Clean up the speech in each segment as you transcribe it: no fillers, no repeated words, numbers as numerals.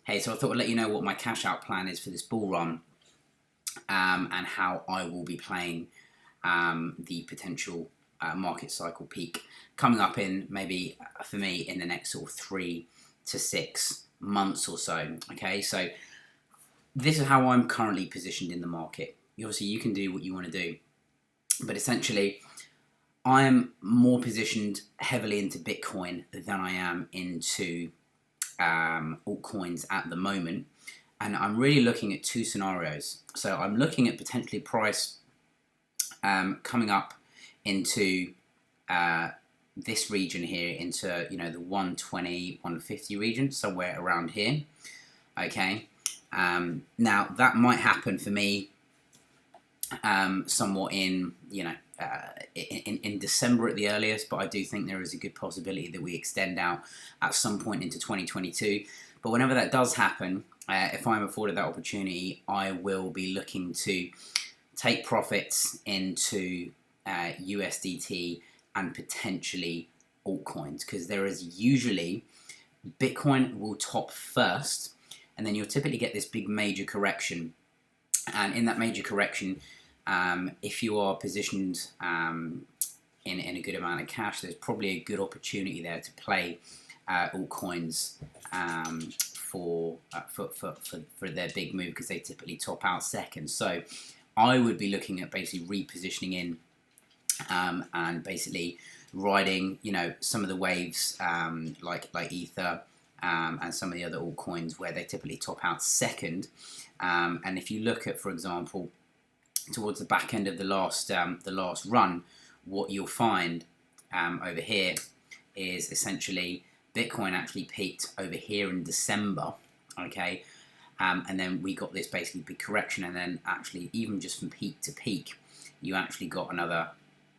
Hey, so I thought I'd let you know what my cash out plan is for this bull run, and how I will be playing the potential market cycle peak coming up in maybe for me in the next sort of 3 to 6 months or so. Okay, so this is how I'm currently positioned in the market. Obviously, you can do what you want to do, but essentially, I am more positioned heavily into Bitcoin than I am into altcoins at the moment. And I'm really looking at two scenarios. So I'm looking at potentially price coming up into this region here, into the 120, 150 region, somewhere around here. Okay. Now that might happen for me somewhat in December at the earliest, but I do think there is a good possibility that we extend out at some point into 2022. But whenever that does happen, if I'm afforded that opportunity, I will be looking to take profits into USDT and potentially altcoins, because there is usually Bitcoin will top first, and then you'll typically get this big major correction. And in that major correction, if you are positioned in a good amount of cash, there's probably a good opportunity there to play altcoins for their big move, because they typically top out second. So I would be looking at basically repositioning in and basically riding, some of the waves like Ether and some of the other altcoins where they typically top out second. And if you look at, for example, towards the back end of the last run, what you'll find over here is essentially Bitcoin actually peaked over here in December, okay, and then we got this basically big correction, and then actually even just from peak to peak, you actually got another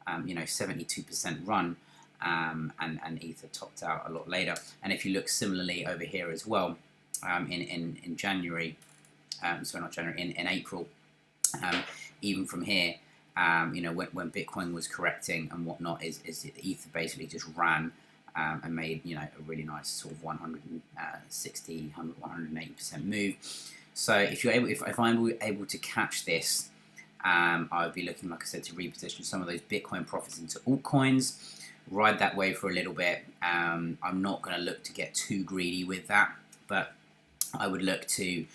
72% run, and Ether topped out a lot later. And if you look similarly over here as well, in January, sorry, not January, in April, even from here, when Bitcoin was correcting and whatnot, is Ether basically just ran and made a really nice sort of 160, 180% move. So if I'm able to catch this, I would be looking, like I said, to reposition some of those Bitcoin profits into altcoins, ride that wave for a little bit. I'm not going to look to get too greedy with that, but I would look to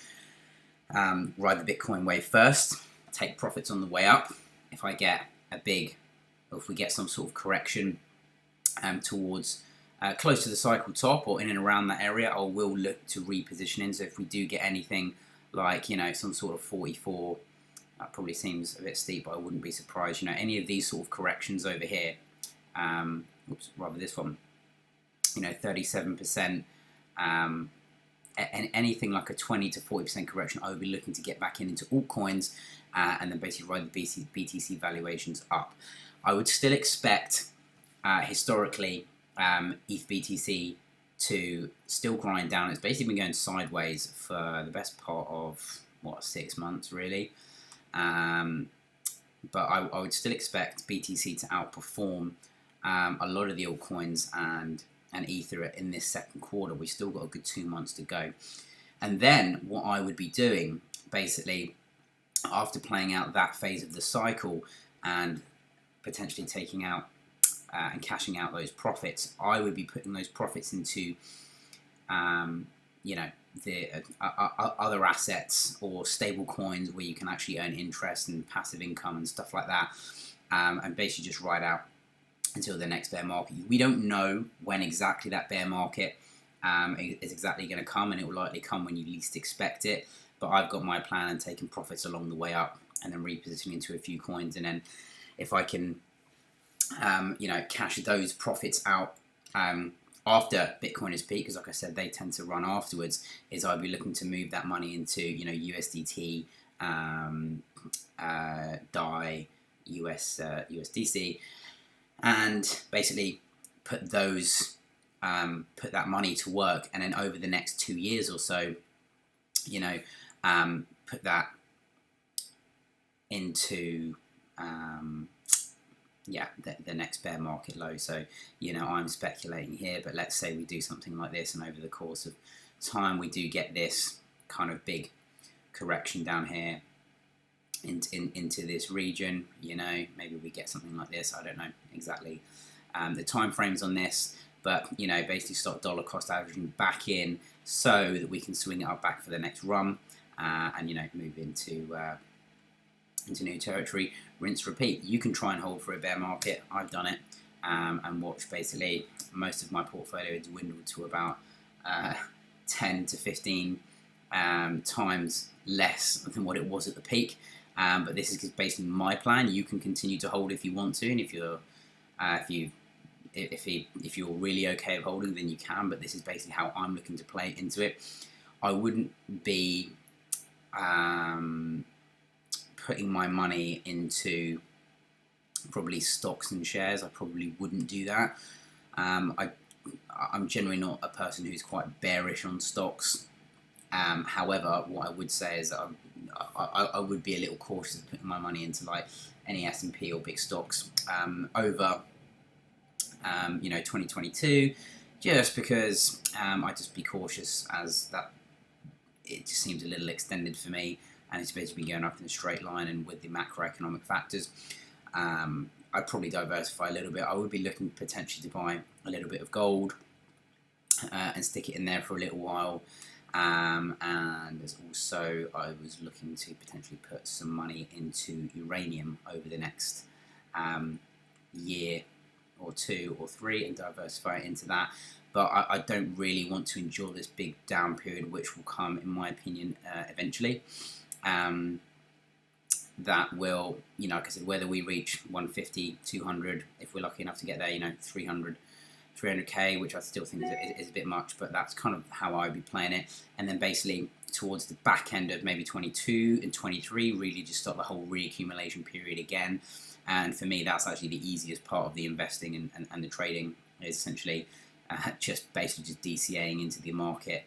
ride the Bitcoin wave first, take profits on the way up. If I get if we get some sort of correction towards close to the cycle top or in and around that area, I will look to reposition in. So if we do get anything like some sort of 44, that probably seems a bit steep, but I wouldn't be surprised. Any of these sort of corrections over here, rather this one, 37%. Anything like a 20 to 40% correction, I would be looking to get back into altcoins and then basically ride the BTC valuations up. I would still expect historically ETH BTC to still grind down. It's basically been going sideways for the best part of 6 months really, but I would still expect BTC to outperform a lot of the altcoins and Ether in this second quarter. We still got a good 2 months to go. And then what I would be doing basically after playing out that phase of the cycle and potentially taking out and cashing out those profits, I would be putting those profits into the other assets or stable coins where you can actually earn interest and passive income and stuff like that, and basically just ride out until the next bear market. We don't know when exactly that bear market is exactly going to come, and it will likely come when you least expect it. But I've got my plan and taking profits along the way up, and then repositioning into a few coins, and then if I can, cash those profits out after Bitcoin is peak, because like I said, they tend to run afterwards, is I'd be looking to move that money into USDT, DAI, USDC, and basically put that money to work, and then over the next 2 years or so, put that into the next bear market low. So I'm speculating here, but let's say we do something like this, and over the course of time we do get this kind of big correction down here into this region, you know, maybe we get something like this. I don't know exactly the time frames on this, but you know, basically start dollar cost averaging back in so that we can swing it up back for the next run, and you know, move into new territory, rinse, repeat. You can try and hold for a bear market. I've done it, and watch basically most of my portfolio dwindle to about 10 to 15 times less than what it was at the peak. But this is basically my plan. You can continue to hold if you want to, and if you're really okay of holding, then you can. But this is basically how I'm looking to play into it. I wouldn't be putting my money into probably stocks and shares. I probably wouldn't do that. I'm generally not a person who's quite bearish on stocks. However, what I would say is that I would be a little cautious of putting my money into like any S&P or big stocks over 2022, just because I'd just be cautious, as that it just seems a little extended for me, and it's basically been going up in a straight line, and with the macroeconomic factors, I'd probably diversify a little bit. I would be looking potentially to buy a little bit of gold and stick it in there for a little while. And there's also, I was looking to potentially put some money into uranium over the next year or 2 or 3 and diversify it into that. But I don't really want to endure this big down period, which will come, in my opinion, eventually. That will, you know, like I said, whether we reach 150, 200, if we're lucky enough to get there, you know, 300k, which I still think is a bit much, but that's kind of how I'd be playing it. And then basically towards the back end of maybe 22 and 23, really just start the whole reaccumulation period again. And for me, that's actually the easiest part of the investing and the trading, is essentially just DCAing into the market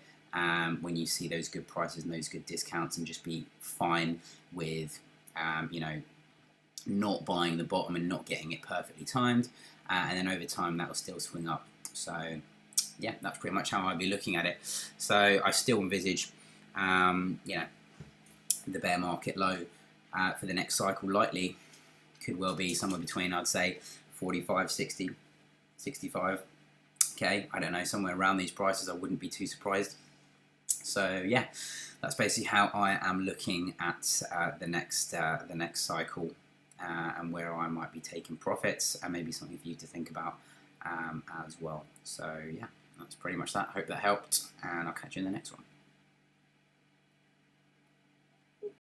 when you see those good prices and those good discounts, and just be fine with not buying the bottom and not getting it perfectly timed, and then over time that will still swing up. So yeah, that's pretty much how I'd be looking at it. So I still envisage the bear market low for the next cycle likely could well be somewhere between, I'd say, 45, 60, 65. Okay, I don't know, somewhere around these prices. I wouldn't be too surprised. So yeah, that's basically how I am looking at the next cycle, and where I might be taking profits, and maybe something for you to think about as well. So yeah, that's pretty much that. Hope that helped, and I'll catch you in the next one.